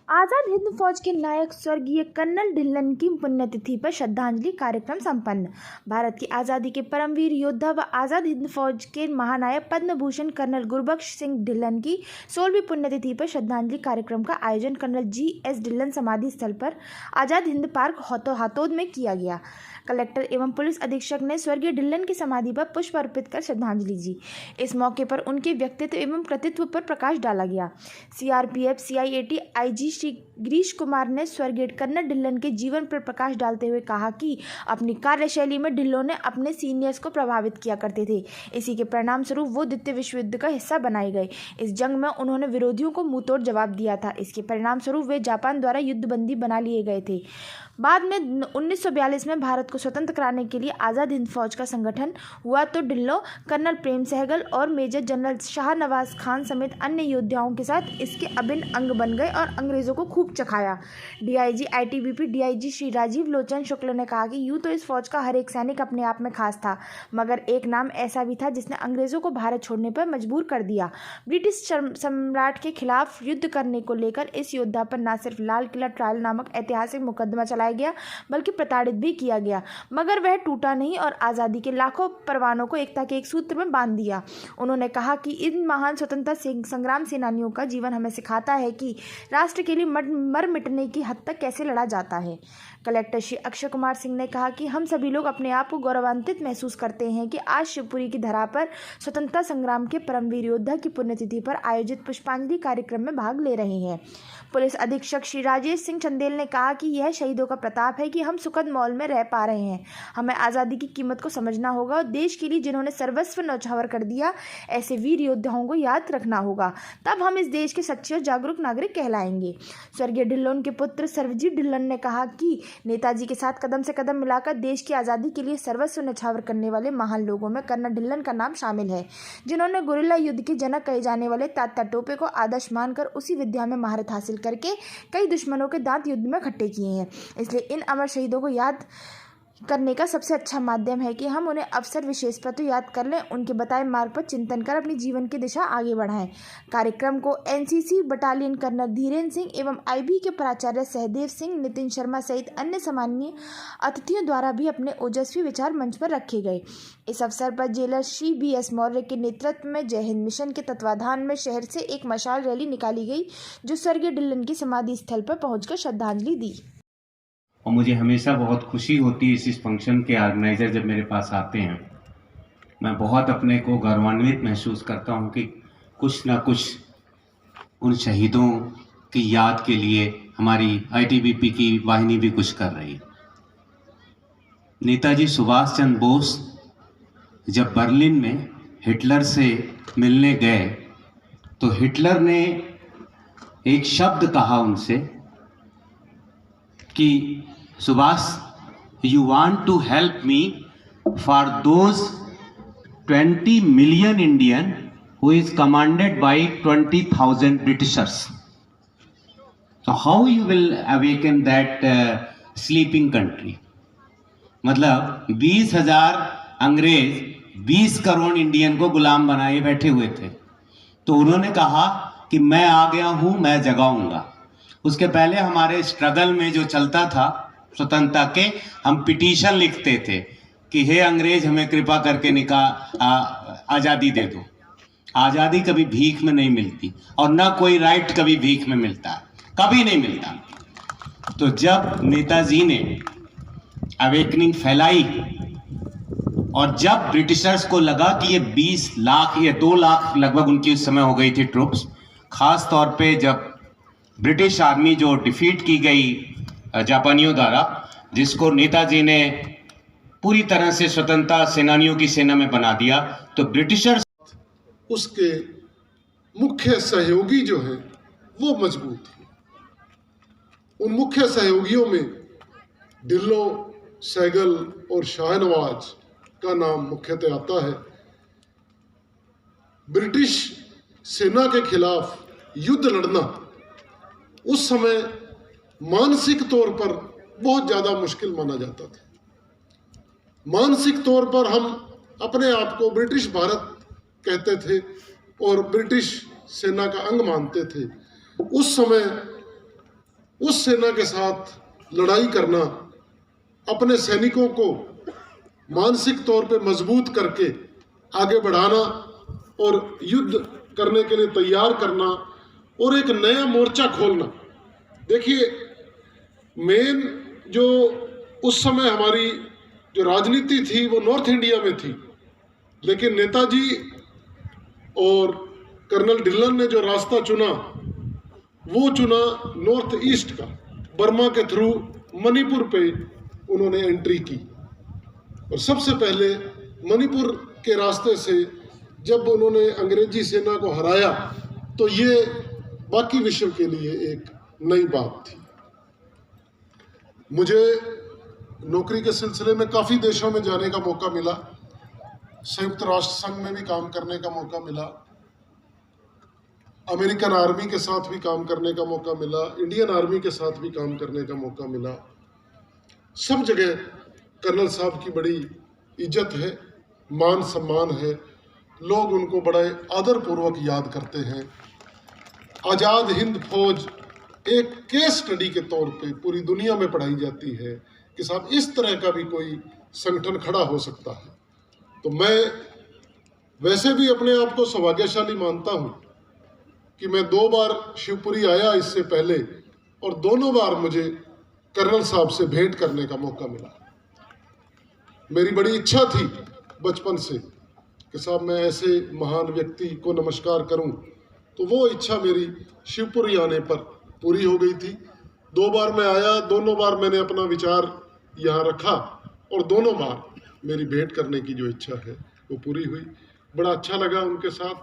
आजाद हिंद फौज के नायक स्वर्गीय कर्नल ढिल्लन की पुण्यतिथि पर श्रद्धांजलि कार्यक्रम संपन्न। भारत की आज़ादी के परमवीर योद्धा व आजाद हिंद फौज के महानायक पद्म भूषण कर्नल गुरबख्श सिंह ढिल्लन की 16वीं पुण्यतिथि पर श्रद्धांजलि कार्यक्रम का आयोजन कर्नल GS ढिल्लन समाधि स्थल पर आजाद हिंद पार्क हातोद में किया गया। कलेक्टर एवं पुलिस अधीक्षक ने स्वर्गीय ढिल्लन की समाधि पर पुष्प अर्पित कर श्रद्धांजलि दी। इस मौके पर उनके व्यक्तित्व एवं कृतित्व पर प्रकाश डाला गया। CRPF CIAT IG Shri Girish Kumar ने स्वर्गीय कर्नल ढिल्लन के जीवन पर प्रकाश डालते हुए कहा कि अपनी कार्यशैली में ढिल्लों ने अपने सीनियर्स को प्रभावित किया करते थे। इसी के परिणाम स्वरूप वो द्वितीय विश्व युद्ध का हिस्सा बनाए गए। इस जंग में उन्होंने विरोधियों को मुंहतोड़ जवाब दिया था। इसके परिणाम स्वरूप वे जापान द्वारा युद्धबंदी बना लिए गए थे। बाद में 1942 में भारत को स्वतंत्र कराने के लिए आज़ाद हिंद फौज का संगठन हुआ तो ढिल्लों कर्नल प्रेम सहगल और मेजर जनरल शाहनवाज खान समेत अन्य योद्धाओं के साथ इसके अभिन्न अंग बन गए और अंग्रेज़ों को खूब चखाया। DIG ITBP DIG Shri Rajiv Lochan शुक्ल ने कहा कि यूँ तो इस फौज का हर एक सैनिक अपने आप में खास था, मगर एक नाम ऐसा भी था जिसने अंग्रेज़ों को भारत छोड़ने पर मजबूर कर दिया। ब्रिटिश सम्राट के खिलाफ युद्ध करने को लेकर इस योद्धा पर न सिर्फ लाल किला ट्रायल नामक ऐतिहासिक मुकदमा चलाया गया बल्कि प्रताड़ित भी किया गया, मगर वह टूटा नहीं और आज़ादी के लाखों परवानों को एकता के एक सूत्र में बांध दिया। उन्होंने कहा कि इन महान स्वतंत्रता संग्राम सेनानियों का जीवन हमें सिखाता है कि राष्ट्र के लिए मर मिटने की हद तक कैसे लड़ा जाता है। कलेक्टर श्री अक्षय कुमार सिंह ने कहा कि हम सभी लोग अपने आप को गौरवान्वित महसूस करते हैं कि आज शिवपुरी की धरा पर स्वतंत्रता संग्राम के परमवीर योद्धा की पुण्यतिथि पर आयोजित पुष्पांजलि कार्यक्रम में भाग ले रहे हैं। पुलिस अधीक्षक श्री राजेश सिंह चंदेल ने कहा कि यह शहीदों का प्रताप है कि हम सुखद माहौल में रह पा रहे हैं। हमें आज़ादी की कीमत को समझना होगा और देश के लिए जिन्होंने सर्वस्व न्यौछावर कर दिया ऐसे वीर योद्धाओं को याद रखना होगा, तब हम इस देश के सच्चे और जागरूक नागरिक कहलाएंगे। स्वर्गीय ढिल्लों के पुत्र सर्वजीत ढिल्लन ने कहा कि नेताजी के साथ कदम से कदम मिलाकर देश की आज़ादी के लिए सर्वस्व न्यौछावर करने वाले महान लोगों में कर्नल ढिल्लन का नाम शामिल है, जिन्होंने गुरिल्ला युद्ध के जनक कहे जाने वाले तात्या टोपे को आदर्श मानकर उसी विद्या में महारत हासिल करके कई दुश्मनों के दांत युद्ध में खट्टे किए हैं। इसलिए इन अमर शहीदों को याद करने का सबसे अच्छा माध्यम है कि हम उन्हें अवसर विशेष पर तो याद कर लें, उनके बताए मार्ग पर चिंतन कर अपनी जीवन की दिशा आगे बढ़ाएं। कार्यक्रम को NCC battalion colonel Dhirendra Singh एवं IB के प्राचार्य सहदेव सिंह, नितिन शर्मा सहित अन्य सम्माननीय अतिथियों द्वारा भी अपने ओजस्वी विचार मंच पर रखे गए। इस अवसर पर जेलर श्री BS मौर्य के नेतृत्व में जय हिंद मिशन के तत्वाधान में शहर से एक मशाल रैली निकाली गई, जो स्वर्गीय ढिल्लन की समाधि स्थल पर पहुंचकर श्रद्धांजलि दी। और मुझे हमेशा बहुत खुशी होती है इस फंक्शन के ऑर्गेनाइज़र जब मेरे पास आते हैं। मैं बहुत अपने को गौरवान्वित महसूस करता हूं कि कुछ ना कुछ उन शहीदों की याद के लिए हमारी ITBP की वाहिनी भी कुछ कर रही है। नेताजी सुभाष चंद्र बोस जब बर्लिन में हिटलर से मिलने गए तो हिटलर ने एक शब्द कहा उनसे कि Subhash, you want to help me for those 20 million Indian who is commanded by 20,000 Britishers. So how you will awaken that sleeping country? मतलब 20,000 अंग्रेज 20 करोड़ इंडियन को गुलाम बनाए बैठे हुए थे, तो उन्होंने कहा कि मैं आ गया हूं, मैं जगाऊंगा। उसके पहले हमारे स्ट्रगल में जो चलता था स्वतंत्रता के, हम पिटीशन लिखते थे कि हे अंग्रेज हमें कृपा करके आज़ादी दे दो। आज़ादी कभी भीख में नहीं मिलती और ना कोई राइट कभी भीख में मिलता है, कभी नहीं मिलता। तो जब नेताजी ने अवेकनिंग फैलाई और जब ब्रिटिशर्स को लगा कि ये 20 लाख या 2 लाख लगभग उनकी उस समय हो गई थी ट्रुप्स, खास तौर पे जब ब्रिटिश आर्मी जो डिफीट की गई जापानियों द्वारा, जिसको नेताजी ने पूरी तरह से स्वतंत्रता सेनानियों की सेना में बना दिया, तो ब्रिटिशर्स उसके मुख्य सहयोगी जो हैं वो मजबूत हैं। उन मुख्य सहयोगियों में ढिल्लों, सहगल और शाहनवाज का नाम मुख्यतः आता है। ब्रिटिश सेना के खिलाफ युद्ध लड़ना उस समय मानसिक तौर पर बहुत ज़्यादा मुश्किल माना जाता था। मानसिक तौर पर हम अपने आप को ब्रिटिश भारत कहते थे और ब्रिटिश सेना का अंग मानते थे। उस समय उस सेना के साथ लड़ाई करना, अपने सैनिकों को मानसिक तौर पे मजबूत करके आगे बढ़ाना और युद्ध करने के लिए तैयार करना और एक नया मोर्चा खोलना। देखिए, मेन जो उस समय हमारी जो राजनीति थी वो नॉर्थ इंडिया में थी, लेकिन नेताजी और कर्नल ढिल्लन ने जो रास्ता चुना वो चुना नॉर्थ ईस्ट का। बर्मा के थ्रू मणिपुर पे उन्होंने एंट्री की और सबसे पहले मणिपुर के रास्ते से जब उन्होंने अंग्रेजी सेना को हराया तो ये बाकी विश्व के लिए एक नई बात थी। मुझे नौकरी के सिलसिले में काफ़ी देशों में जाने का मौका मिला, संयुक्त राष्ट्र संघ में भी काम करने का मौका मिला, अमेरिकन आर्मी के साथ भी काम करने का मौका मिला, इंडियन आर्मी के साथ भी काम करने का मौका मिला। सब जगह कर्नल साहब की बड़ी इज्जत है, मान सम्मान है, लोग उनको बड़े आदरपूर्वक याद करते हैं। आज़ाद हिंद फौज एक केस स्टडी के तौर पे पूरी दुनिया में पढ़ाई जाती है कि साहब इस तरह का भी कोई संगठन खड़ा हो सकता है। तो मैं वैसे भी अपने आप को सौभाग्यशाली मानता हूँ कि मैं 2 बार शिवपुरी आया इससे पहले और दोनों बार मुझे कर्नल साहब से भेंट करने का मौका मिला। मेरी बड़ी इच्छा थी बचपन से कि साहब मैं ऐसे महान व्यक्ति को नमस्कार करूं, तो वो इच्छा मेरी शिवपुरी आने पर पूरी हो गई थी। 2 बार मैं आया, दोनों बार मैंने अपना विचार यहाँ रखा और दोनों बार मेरी भेंट करने की जो इच्छा है वो पूरी हुई। बड़ा अच्छा लगा उनके साथ।